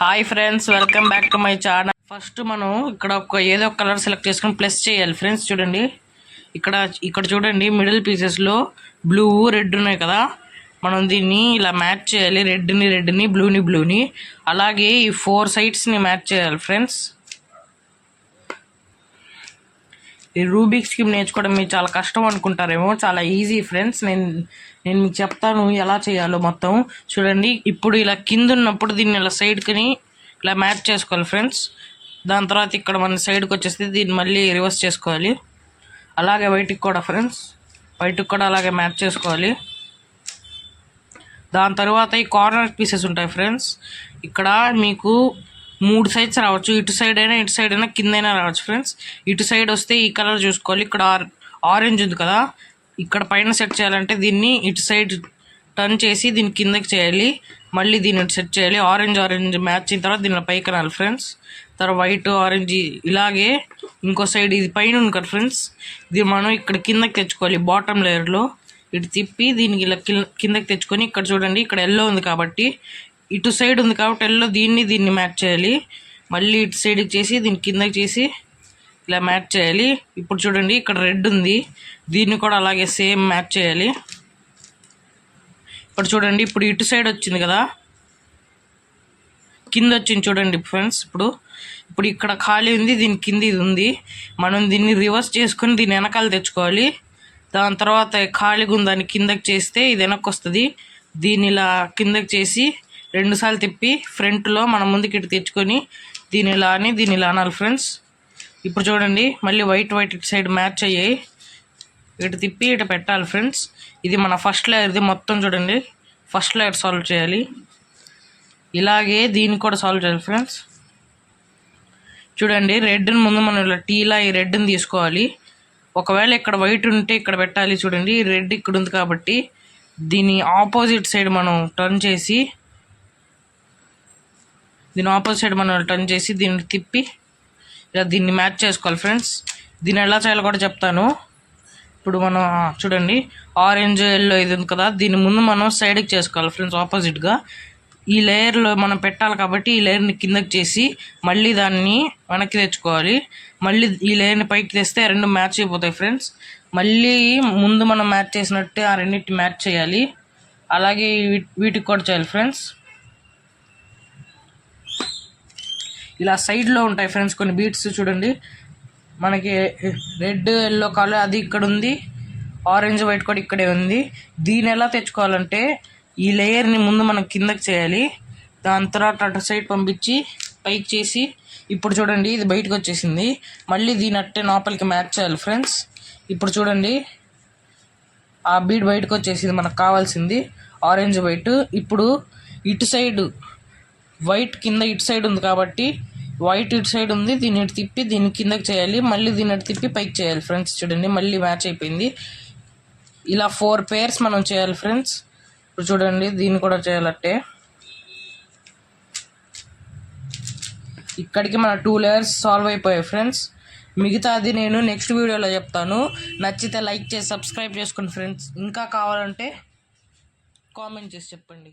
Hi friends, welcome back to my channel. First మనం ఇక్కడ ఏదో ఒక కలర్ సెలెక్ట్ చేసుకొని ప్లస్ చేయాలి ఫ్రెండ్స్. చూడండి ఇక్కడ చూడండి, మిడిల్ పీసెస్లో బ్లూ రెడ్ ఉన్నాయి కదా, మనం దీన్ని ఇలా మ్యాచ్ చేయాలి. రెడ్ని బ్లూని అలాగే ఈ 4 సైడ్స్ని మ్యాచ్ చేయాలి ఫ్రెండ్స్. ఈ రూబిక్స్ క్యూబ్ నేర్చుకోవడం మీరు చాలా కష్టం అనుకుంటారేమో, చాలా ఈజీ ఫ్రెండ్స్. నేను మీకు చెప్తాను ఎలా చేయాలో మొత్తం. చూడండి, ఇప్పుడు ఇలా కింద ఉన్నప్పుడు దీన్ని ఇలా సైడ్కి ఇలా మ్యాచ్ చేసుకోవాలి ఫ్రెండ్స్. దాని తర్వాత ఇక్కడ మన సైడ్కి వచ్చేస్తే దీన్ని మళ్ళీ రివర్స్ చేసుకోవాలి. అలాగే వైట్కి కూడా ఫ్రెండ్స్, వైట్కి కూడా అలాగే మ్యాచ్ చేసుకోవాలి. దాని తర్వాత ఈ కార్నర్ పీసెస్ ఉంటాయి ఫ్రెండ్స్. ఇక్కడ మీకు 3 సైడ్స్ రావచ్చు, ఇటు సైడ్ అయినా కిందైనా రావచ్చు ఫ్రెండ్స్. ఇటు సైడ్ వస్తే ఈ కలర్ చూసుకోవాలి. ఇక్కడ ఆరెంజ్ ఉంది కదా, ఇక్కడ పైన సెట్ చేయాలంటే దీన్ని ఇటు సైడ్ టర్న్ చేసి దీన్ని కిందకి చేయాలి. మళ్ళీ దీన్ని సెట్ చేయాలి. ఆరెంజ్ మ్యాచ్ అయిన తర్వాత దీనిలో పైకి రాలి ఫ్రెండ్స్. తర్వాత వైట్ ఆరెంజ్ ఇలాగే ఇంకో సైడ్ ఇది పైన ఉంది కదా ఫ్రెండ్స్, ఇది మనం ఇక్కడ కిందకి తెచ్చుకోవాలి. బాటమ్ లేయర్లో ఇటు తిప్పి దీనికి ఇలా కిందకి తెచ్చుకొని, ఇక్కడ చూడండి ఇక్కడ ఎల్లో ఉంది కాబట్టి ఇటు సైడ్ ఉంది కాబట్టి ఎల్లో దీన్ని మ్యాచ్ చేయాలి. మళ్ళీ ఇటు సైడ్కి చేసి దీన్ని కిందకి చేసి ఇలా మ్యాచ్ చేయాలి. ఇప్పుడు చూడండి ఇక్కడ రెడ్ ఉంది, దీన్ని కూడా అలాగే సేమ్ మ్యాచ్ చేయాలి. ఇప్పుడు చూడండి, ఇప్పుడు ఇటు సైడ్ వచ్చింది కదా, కింద వచ్చింది చూడండి ఫ్రెండ్స్. ఇప్పుడు ఇక్కడ ఖాళీ ఉంది, దీని కింద ఇది ఉంది. మనం దీన్ని రివర్స్ చేసుకొని దీన్ని వెనకాల తెచ్చుకోవాలి. దాని తర్వాత ఖాళీగా ఉంది దాన్ని కిందకి చేస్తే ఇది వెనక్కి వస్తుంది. దీన్ని ఇలా కిందకి చేసి 2 సార్లు తిప్పి ఫ్రంట్లో మనం ముందుకి ఇటు తెచ్చుకొని దీన్ని ఇలా అనాలి ఫ్రెండ్స్. ఇప్పుడు చూడండి, మళ్ళీ వైట్ ఇటు సైడ్ మ్యాచ్ అయ్యాయి. ఇటు తిప్పి ఇటు పెట్టాలి ఫ్రెండ్స్. ఇది మన ఫస్ట్ లేయర్ది మొత్తం. చూడండి, ఫస్ట్ లేయర్ సాల్వ్ చేయాలి. ఇలాగే దీన్ని కూడా సాల్వ్ చేయాలి ఫ్రెండ్స్. చూడండి, రెడ్ని ముందు మనం ఇలా టీలా ఈ రెడ్ని తీసుకోవాలి. ఒకవేళ ఇక్కడ వైట్ ఉంటే ఇక్కడ పెట్టాలి. చూడండి, రెడ్ ఇక్కడ ఉంది కాబట్టి దీని ఆపోజిట్ సైడ్ మనం టర్న్ చేసి దీన్ని తిప్పి ఇలా దీన్ని మ్యాచ్ చేసుకోవాలి ఫ్రెండ్స్. దీన్ని ఎలా చేయాలో కూడా చెప్తాను. ఇప్పుడు మనం చూడండి, ఆరెంజ్ ఎల్లో ఇది ఉంది కదా, దీన్ని ముందు మనం సైడ్కి చేసుకోవాలి ఫ్రెండ్స్, ఆపోజిట్గా. ఈ లేయర్లో మనం పెట్టాలి కాబట్టి ఈ లేయర్ని కిందకి చేసి మళ్ళీ దాన్ని వెనక్కి తెచ్చుకోవాలి. మళ్ళీ ఈ లేయర్ని పైకి తెస్తే 2 మ్యాచ్ అయిపోతాయి ఫ్రెండ్స్. మళ్ళీ ముందు మనం మ్యాచ్ చేసినట్టే ఆ రెండింటిని మ్యాచ్ చేయాలి. అలాగే వీటికి కూడా చేయాలి ఫ్రెండ్స్. ఇలా సైడ్లో ఉంటాయి ఫ్రెండ్స్ కొన్ని బీట్స్. చూడండి, మనకి రెడ్ ఎల్లో కలర్ అది ఇక్కడ ఉంది, ఆరెంజ్ వైట్ కూడా ఇక్కడే ఉంది. దీన్ని ఎలా తెచ్చుకోవాలంటే ఈ లేయర్ని ముందు మనం కిందకి చేయాలి. దాని తర్వాత అటు సైడ్ పంపించి పైకి చేసి, ఇప్పుడు చూడండి ఇది బయటకు వచ్చేసింది. మళ్ళీ దీని అట్టే లోపలికి మ్యాచ్ చేయాలి ఫ్రెండ్స్. ఇప్పుడు చూడండి, ఆ బీడ్ బయటకు వచ్చేసింది, మనకు కావాల్సింది ఆరెంజ్ వైట్. ఇప్పుడు ఇటు సైడ్ వైట్ కింద ఇటు సైడ్ ఉంది కాబట్టి వైట్ ఇటు సైడ్ ఉంది, దీన్ని ఇటు తిప్పి దీన్ని కిందకి చేయాలి. మళ్ళీ దీన్ని ఇటు తిప్పి పైకి చేయాలి ఫ్రెండ్స్. చూడండి, మళ్ళీ మ్యాచ్ అయిపోయింది. ఇలా 4 పేర్స్ మనం చేయాలి ఫ్రెండ్స్. ఇప్పుడు చూడండి, దీన్ని కూడా చేయాలంటే ఇక్కడికి మన 2 లేయర్స్ సాల్వ్ అయిపోయాయి ఫ్రెండ్స్. మిగతాది నేను నెక్స్ట్ వీడియోలో చెప్తాను. నచ్చితే లైక్ చేసి సబ్స్క్రైబ్ చేసుకోండి ఫ్రెండ్స్. ఇంకా కావాలంటే కామెంట్ చేసి చెప్పండి.